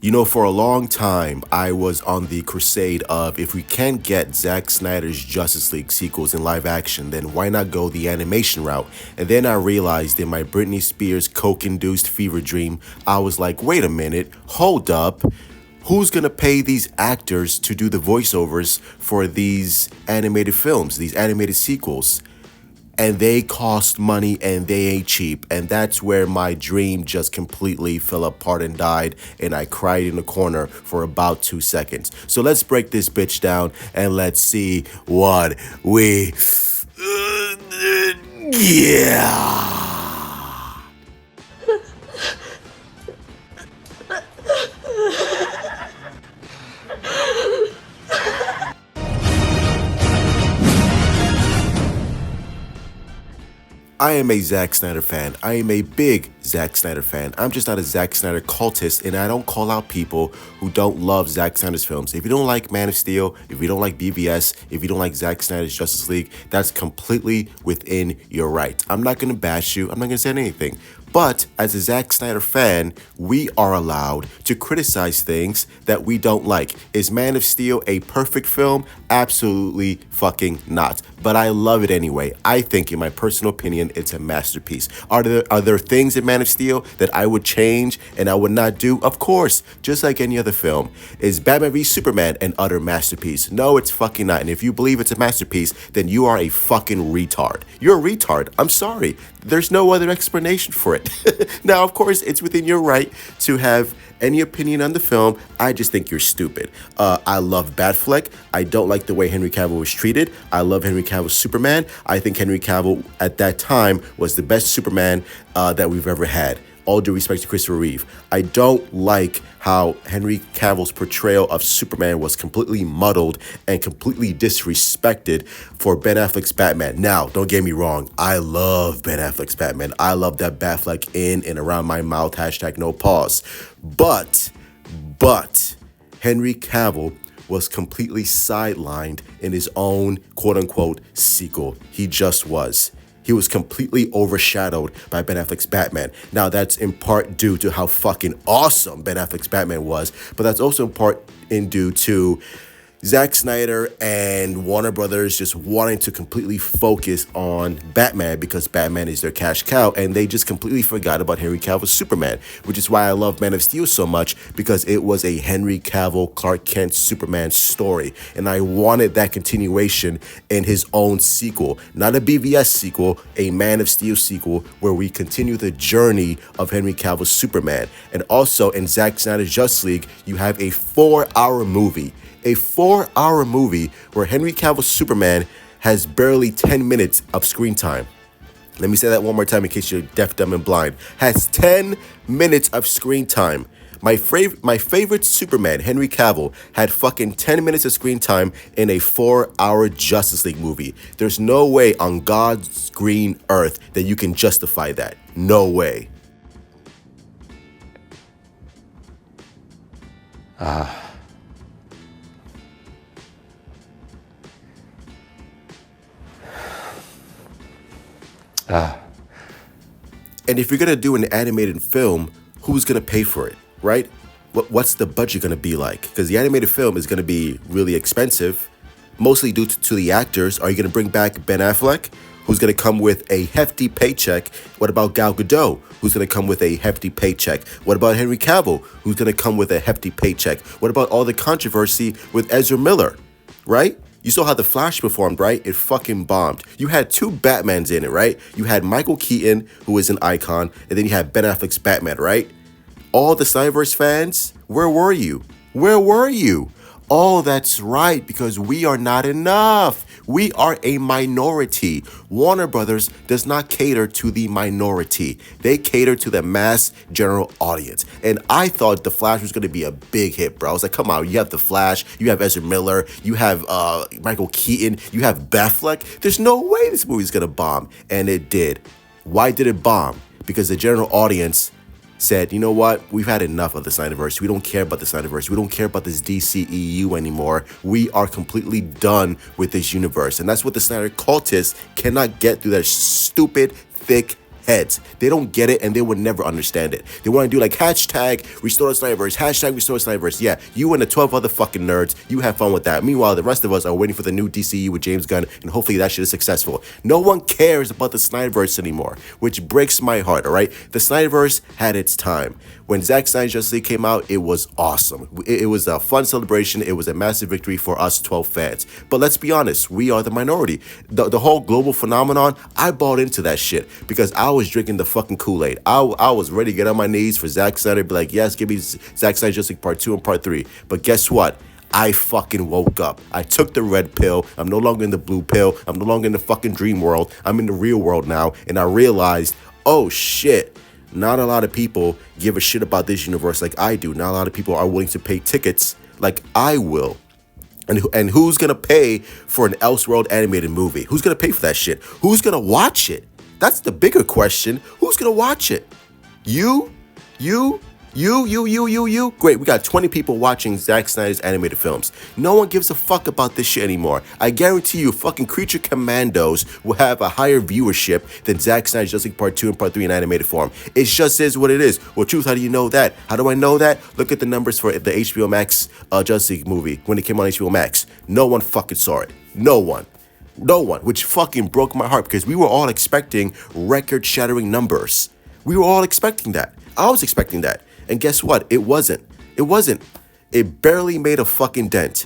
You know, for a long time, I was on the crusade of if we can't get Zack Snyder's Justice League sequels in live action, then why not go the animation route? And then I realized in my Britney Spears coke-induced fever dream, I was like, wait a minute, hold up. Who's gonna pay these actors to do the voiceovers for these animated films, these animated sequels? And they cost money and they ain't cheap. And that's where my dream just completely fell apart and died. And I cried in the corner for about 2 seconds. So let's break this bitch down and let's see what we. Yeah. I am a Zack Snyder fan. I am a big Zack Snyder fan. I'm just not a Zack Snyder cultist, and I don't call out people who don't love Zack Snyder's films. If you don't like Man of Steel, if you don't like BVS, if you don't like Zack Snyder's Justice League, that's completely within your right. I'm not going to bash you. I'm not going to say anything. But as a Zack Snyder fan, we are allowed to criticize things that we don't like. Is Man of Steel a perfect film? Absolutely fucking not. But I love it anyway. I think, in my personal opinion, it's a masterpiece. Are there things in Man of Steel that I would change and I would not do? Of course, just like any other film. Is Batman v Superman an utter masterpiece? No, it's fucking not. And if you believe it's a masterpiece, then you are a fucking retard. You're a retard. I'm sorry. There's no other explanation for it. Now, of course, it's within your right to have any opinion on the film. I just think you're stupid. I love Batfleck. I don't like the way Henry Cavill was treated. I love Henry Cavill's Superman. I think Henry Cavill at that time was the best Superman that we've ever had. All due respect to Christopher Reeve. I don't like how Henry Cavill's portrayal of Superman was completely muddled and completely disrespected for Ben Affleck's Batman. Now, don't get me wrong. I love Ben Affleck's Batman. I love that Batfleck in and around my mouth. # no pause. But Henry Cavill was completely sidelined in his own quote-unquote sequel. He just was. He was completely overshadowed by Ben Affleck's Batman. Now, that's in part due to how fucking awesome Ben Affleck's Batman was, but that's also in part due to Zack Snyder and Warner Brothers just wanting to completely focus on Batman because Batman is their cash cow, and they just completely forgot about Henry Cavill's Superman, which is why I love Man of Steel so much, because it was a Henry Cavill, Clark Kent, Superman story, and I wanted that continuation in his own sequel, not a BVS sequel, a Man of Steel sequel, where we continue the journey of Henry Cavill's Superman. And also in Zack Snyder's Justice League, you have a 4-hour movie. A 4-hour movie where Henry Cavill's Superman has barely 10 minutes of screen time. Let me say that one more time in case you're deaf, dumb, and blind. Has 10 minutes of screen time. My favorite Superman, Henry Cavill, had fucking 10 minutes of screen time in a 4-hour Justice League movie. There's no way on God's green earth that you can justify that. No way. And if you're going to do an animated film, who's going to pay for it, right? What's the budget going to be like? Because the animated film is going to be really expensive, mostly due to the actors. Are you going to bring back Ben Affleck, who's going to come with a hefty paycheck? What about Gal Gadot, who's going to come with a hefty paycheck? What about Henry Cavill, who's going to come with a hefty paycheck? What about all the controversy with Ezra Miller, right? You saw how The Flash performed, right? It fucking bombed. You had 2 Batmans in it, right? You had Michael Keaton, who is an icon, and then you had Ben Affleck's Batman, right? All the Snyderverse fans, where were you? Where were you? Oh, that's right, because we are not enough. We are a minority. Warner Brothers does not cater to the minority. They cater to the mass general audience. And I thought The Flash was going to be a big hit, bro. I was like, come on, you have The Flash, you have Ezra Miller, you have Michael Keaton, you have Batfleck. There's no way this movie's going to bomb. And it did. Why did it bomb? Because the general audience said, you know what, we've had enough of the Snyderverse. We don't care about the Snyderverse. We don't care about this DCEU anymore. We are completely done with this universe. And that's what the Snyder cultists cannot get through their stupid, thick heads. They don't get it and they would never understand it. They want to do like hashtag restore the Snyderverse, hashtag restore the Snyderverse. Yeah, you and the 12 other fucking nerds, you have fun with that. Meanwhile, the rest of us are waiting for the new DCU with James Gunn, and hopefully that shit is successful. No one cares about the Snyderverse anymore, which breaks my heart, all right? The Snyderverse had its time. When Zack Snyder's Justice League came out, it was awesome. It was a fun celebration. It was a massive victory for us 12 fans. But let's be honest, we are the minority. The whole global phenomenon, I bought into that shit because I was drinking the fucking Kool-Aid. I was ready to get on my knees for Zack Snyder, be like, yes, give me Zack Snyder's Justice League Part 2 and Part 3. But guess what? I fucking woke up. I took the red pill. I'm no longer in the blue pill. I'm no longer in the fucking dream world. I'm in the real world now. And I realized, oh shit, not a lot of people give a shit about this universe like I do. Not a lot of people are willing to pay tickets like I will. And who's going to pay for an Elseworld animated movie? Who's going to pay for that shit? Who's going to watch it? That's the bigger question. Who's going to watch it? You? Great, we got 20 people watching Zack Snyder's animated films. No one gives a fuck about this shit anymore. I guarantee you, fucking Creature Commandos will have a higher viewership than Zack Snyder's Justice League Part 2 and Part 3 in animated form. It just is what it is. Well, truth, how do you know that? How do I know that? Look at the numbers for the HBO Max Justice League movie when it came on HBO Max. No one fucking saw it. No one, which fucking broke my heart because we were all expecting record-shattering numbers. We were all expecting that. I was expecting that. And guess what? It wasn't. It barely made a fucking dent,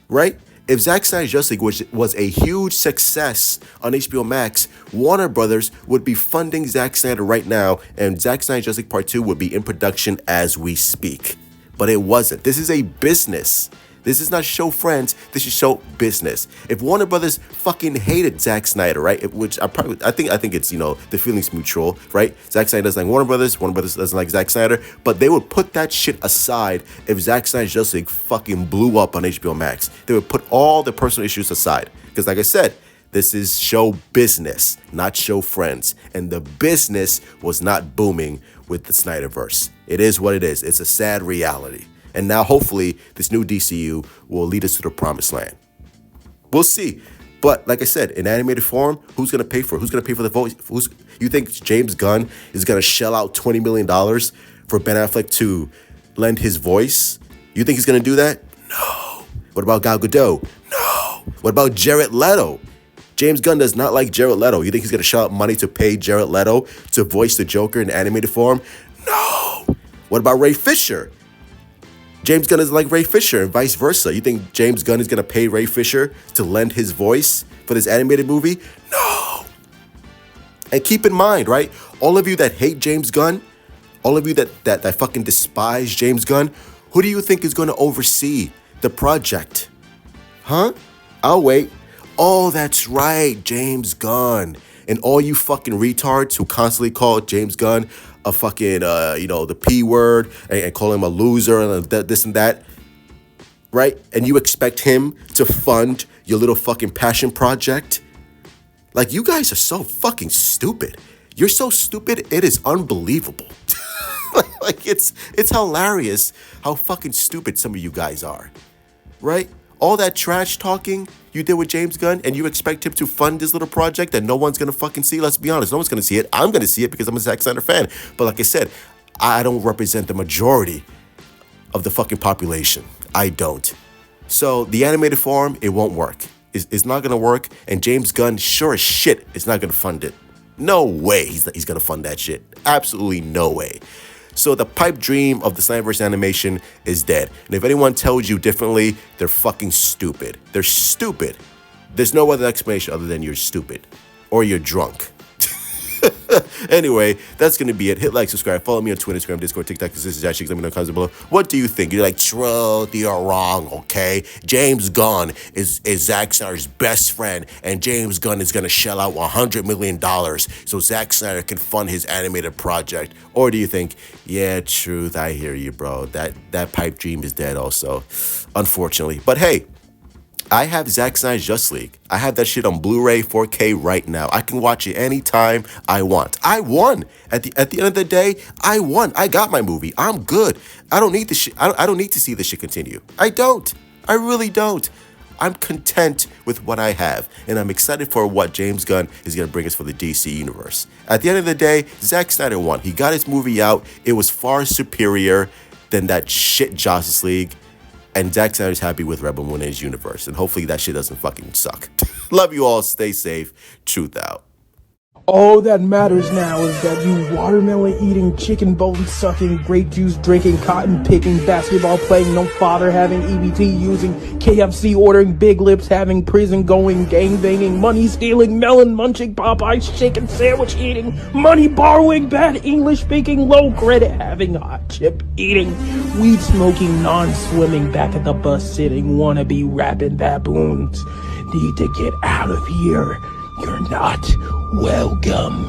right? If Zack Snyder's Justice League was a huge success on HBO Max, Warner Brothers would be funding Zack Snyder right now, and Zack Snyder's Justice League Part 2 would be in production as we speak. But it wasn't. This is a business. This is not show friends. This is show business. If Warner Brothers fucking hated Zack Snyder, right? Which I think it's, the feelings mutual, right? Zack Snyder doesn't like Warner Brothers doesn't like Zack Snyder, but they would put that shit aside if Zack Snyder's Justice League fucking blew up on HBO Max. They would put all the personal issues aside. Because like I said, this is show business, not show friends. And the business was not booming with the Snyderverse. It is what it is. It's a sad reality. And now, hopefully, this new DCU will lead us to the promised land. We'll see. But like I said, in animated form, who's going to pay for it? Who's going to pay for the voice? You think James Gunn is going to shell out $20 million for Ben Affleck to lend his voice? You think he's going to do that? No. What about Gal Gadot? No. What about Jared Leto? James Gunn does not like Jared Leto. You think he's going to shell out money to pay Jared Leto to voice the Joker in animated form? No. What about Ray Fisher? James Gunn is like Ray Fisher and vice versa. You think James Gunn is going to pay Ray Fisher to lend his voice for this animated movie? No. And keep in mind, right? All of you that hate James Gunn, all of you that fucking despise James Gunn, who do you think is going to oversee the project? Huh? I'll wait. Oh, that's right, James Gunn. And all you fucking retards who constantly call James Gunn a fucking, the P word and call him a loser and this and that, right? And you expect him to fund your little fucking passion project? Like, you guys are so fucking stupid. You're so stupid, it is unbelievable. like it's hilarious how fucking stupid some of you guys are, right? All that trash talking you did with James Gunn, and you expect him to fund this little project that no one's going to fucking see? Let's be honest, no one's going to see it. I'm going to see it because I'm a Zack Snyder fan. But like I said, I don't represent the majority of the fucking population. I don't. So the animated form, it won't work. It's not going to work, and James Gunn, sure as shit, is not going to fund it. No way he's going to fund that shit. Absolutely no way. So the pipe dream of the Snyderverse animation is dead. And if anyone tells you differently, they're fucking stupid. They're stupid. There's no other explanation other than you're stupid or you're drunk. Anyway, that's going to be it. Hit like, subscribe, follow me on Twitter, Instagram, Discord, TikTok. This is Zack. Let me know in the comments below. What do you think? You're like, Truth, you're wrong, okay? James Gunn is Zack Snyder's best friend, and James Gunn is going to shell out $100 million so Zack Snyder can fund his animated project. Or do you think, yeah, Truth, I hear you, bro. That pipe dream is dead also, unfortunately. But hey, I have Zack Snyder's Justice League. I have that shit on Blu-ray 4K right now. I can watch it anytime I want. I won. At the end of the day, I won. I got my movie. I'm good. I don't need the shit. I don't need to see this shit continue. I don't. I really don't. I'm content with what I have, and I'm excited for what James Gunn is going to bring us for the DC universe. At the end of the day, Zack Snyder won. He got his movie out. It was far superior than that shit Justice League. And Zack Snyder's happy with Rebel Moon in his universe. And hopefully that shit doesn't fucking suck. Love you all. Stay safe. Truth out. All that matters now is that you watermelon-eating, chicken-bone-sucking, grape juice-drinking, cotton-picking, basketball-playing, no-father-having, EBT-using, KFC-ordering, big lips-having, prison-going, gang-banging, money-stealing, melon-munching, Popeyes chicken sandwich-eating, money-borrowing, bad English-speaking, low-credit-having, hot-chip-eating, weed-smoking, non-swimming, back-at-the-bus-sitting, wannabe-rapping baboons need to get out of here. You're not welcome.